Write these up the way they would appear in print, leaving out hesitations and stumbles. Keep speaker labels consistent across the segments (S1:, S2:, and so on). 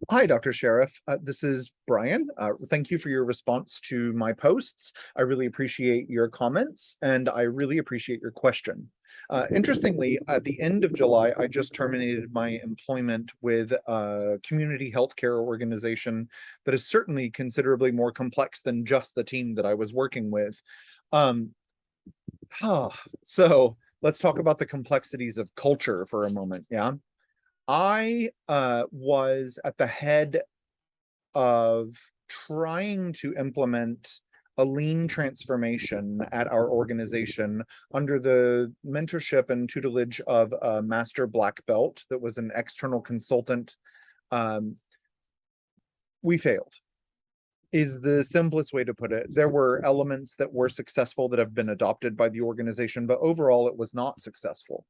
S1: Hi, Dr. Sheriff. This is Brian. Thank you for your response to my posts. I really appreciate your comments and I really appreciate your question. Interestingly, at the end of July, I just terminated my employment with a community healthcare organization that is certainly considerably more complex than just the team that I was working with. Um, so let's talk about the complexities of culture for a moment. Yeah. I was at the head of trying to implement a lean transformation at our organization under the mentorship and tutelage of a master black belt that was an external consultant. We failed, is the simplest way to put it. There were elements that were successful that have been adopted by the organization, but overall it was not successful.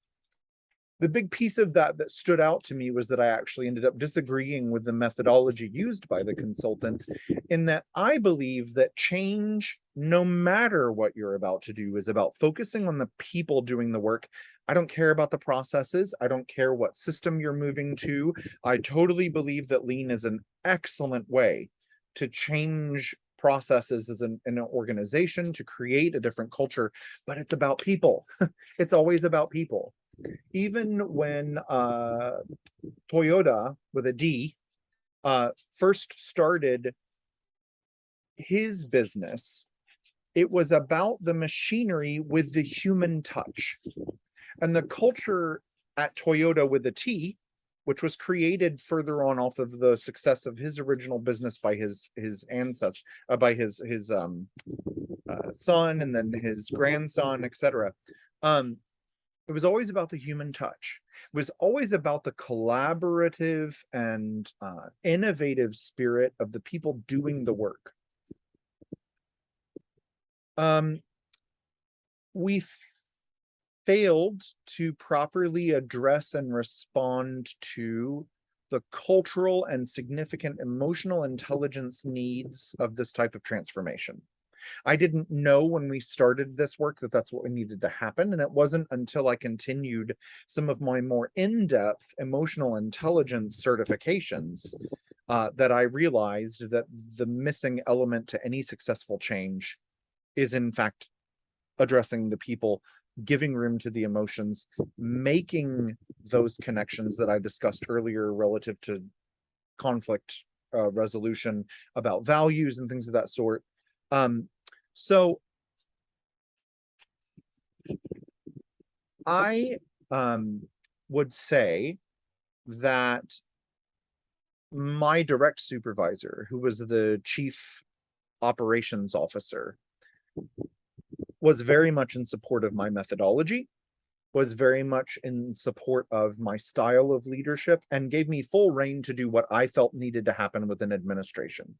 S1: The big piece of that that stood out to me was that I actually ended up disagreeing with the methodology used by the consultant, in that I believe that change, no matter what you're about to do, is about focusing on the people doing the work. I don't care about the processes. I don't care what system you're moving to. I totally believe that lean is an excellent way to change processes as an organization, to create a different culture, but it's about people. It's always about people. Even when Toyota with a D first started his business, it was about the machinery with the human touch. And the culture at Toyota with a T, which was created further on off of the success of his original business by his ancestor, by his son and then his grandson, etc. It was always about the human touch. It was always about the collaborative and innovative spirit of the people doing the work. We failed to properly address and respond to the cultural and significant emotional intelligence needs of this type of transformation. I didn't know when we started this work that that's what needed to happen. And it wasn't until I continued some of my more in-depth emotional intelligence certifications that I realized that the missing element to any successful change is, in fact, addressing the people, giving room to the emotions, making those connections that I discussed earlier relative to conflict resolution, about values and things of that sort. So I would say that my direct supervisor, who was the chief operations officer, was very much in support of my methodology, was very much in support of my style of leadership, and gave me full reign to do what I felt needed to happen within administration.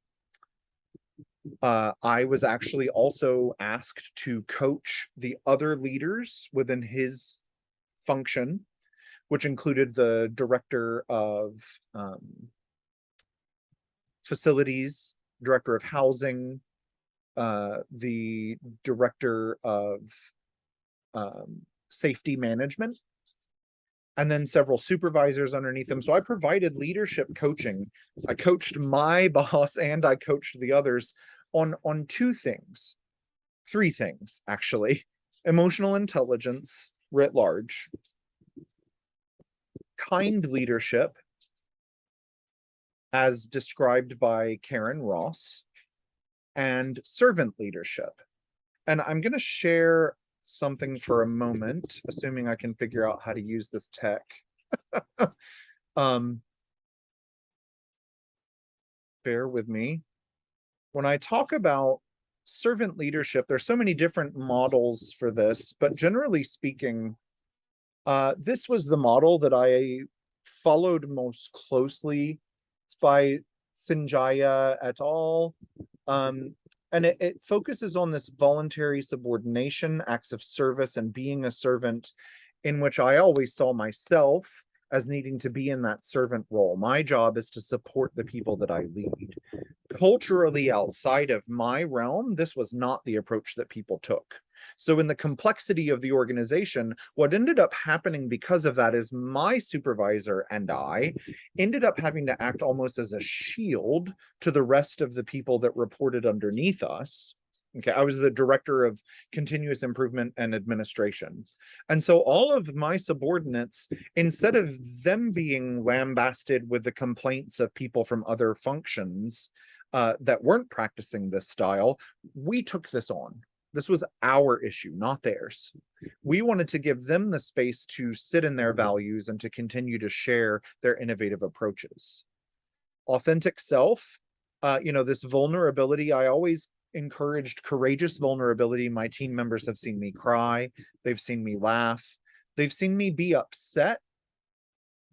S1: I was actually also asked to coach the other leaders within his function, which included the director of facilities, director of housing, the director of safety management, and then several supervisors underneath them. So I provided leadership coaching. I coached my boss and I coached the others on three things, actually. Emotional intelligence writ large, kind leadership, as described by Karen Ross, and servant leadership. And I'm going to share something for a moment, assuming I can figure out how to use this tech. Bear with me. When I talk about servant leadership, there's so many different models for this, but generally speaking, this was the model that I followed most closely. It's by Sinjaya et al. And it focuses on this voluntary subordination, acts of service, and being a servant, in which I always saw myself as needing to be in that servant role. My job is to support the people that I lead. Culturally, outside of my realm, this was not the approach that people took. So in the complexity of the organization, what ended up happening because of that is my supervisor and I ended up having to act almost as a shield to the rest of the people that reported underneath us. Okay, I was the director of continuous improvement and administration. And so all of my subordinates, instead of them being lambasted with the complaints of people from other functions that weren't practicing this style, we took this on. This was our issue, not theirs. We wanted to give them the space to sit in their values and to continue to share their innovative approaches. Authentic self, this vulnerability, I always encouraged courageous vulnerability. My team members have seen me cry. They've seen me laugh. They've seen me be upset,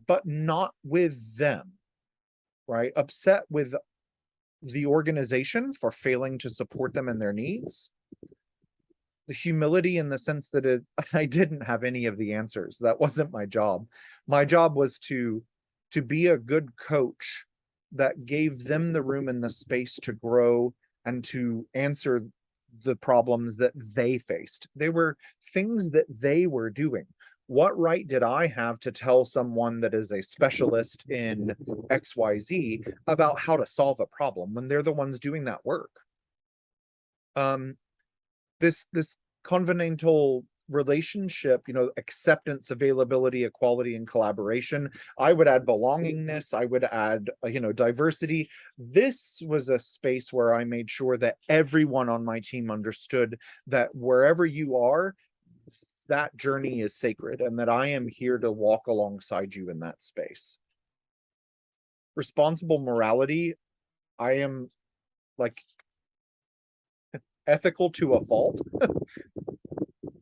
S1: but not with them, right? Upset with the organization for failing to support them in their needs. The humility in the sense that I didn't have any of the answers. That wasn't my job. My job was to be a good coach that gave them the room and the space to grow and to answer the problems that they faced. They were things that they were doing. What right did I have to tell someone that is a specialist in XYZ about how to solve a problem when they're the ones doing that work? This covenantal relationship, acceptance, availability, equality, and collaboration. I would add belongingness. I would add, diversity. This was a space where I made sure that everyone on my team understood that wherever you are, that journey is sacred and that I am here to walk alongside you in that space. Responsible morality. I am like ethical to a fault.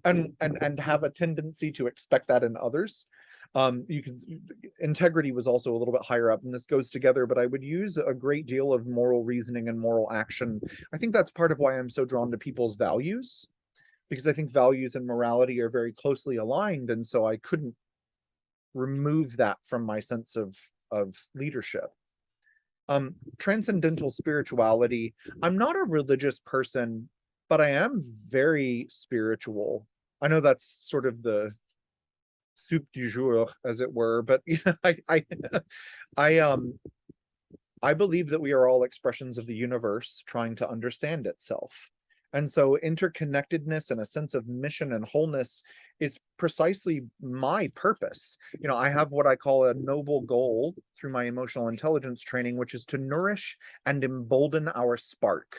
S1: and have a tendency to expect that in others. Integrity was also a little bit higher up, and this goes together, but I would use a great deal of moral reasoning and moral action. I think that's part of why I'm so drawn to people's values, because I think values and morality are very closely aligned, and so I couldn't remove that from my sense of leadership. Transcendental spirituality. I'm not a religious person, but I am very spiritual. I know that's sort of the soup du jour, as it were, but I believe that we are all expressions of the universe trying to understand itself. And so interconnectedness and a sense of mission and wholeness is precisely my purpose. I have what I call a noble goal through my emotional intelligence training, which is to nourish and embolden our spark.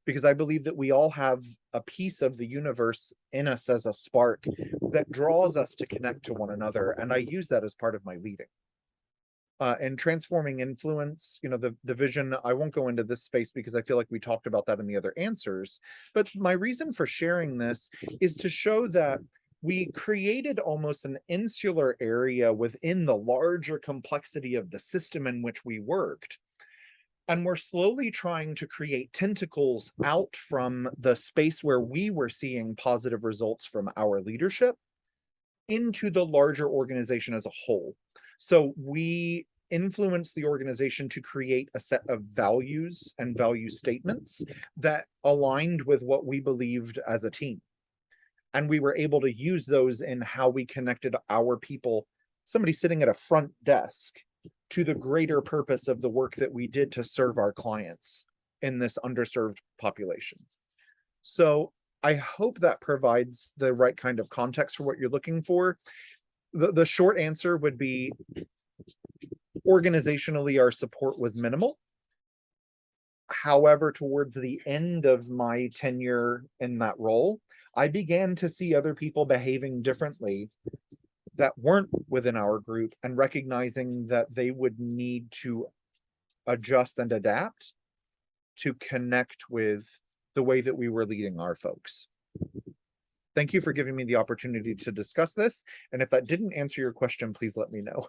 S1: Because I believe that we all have a piece of the universe in us as a spark that draws us to connect to one another. And I use that as part of my leading. And transforming influence, the vision, I won't go into this space because I feel like we talked about that in the other answers. But my reason for sharing this is to show that we created almost an insular area within the larger complexity of the system in which we worked. And we're slowly trying to create tentacles out from the space where we were seeing positive results from our leadership into the larger organization as a whole. So we influence the organization to create a set of values and value statements that aligned with what we believed as a team. And we were able to use those in how we connected our people, somebody sitting at a front desk, to the greater purpose of the work that we did to serve our clients in this underserved population. So I hope that provides the right kind of context for what you're looking for. The short answer would be, organizationally, our support was minimal. However, towards the end of my tenure in that role, I began to see other people behaving differently that weren't within our group, and recognizing that they would need to adjust and adapt to connect with the way that we were leading our folks. Thank you for giving me the opportunity to discuss this. And if that didn't answer your question, please let me know.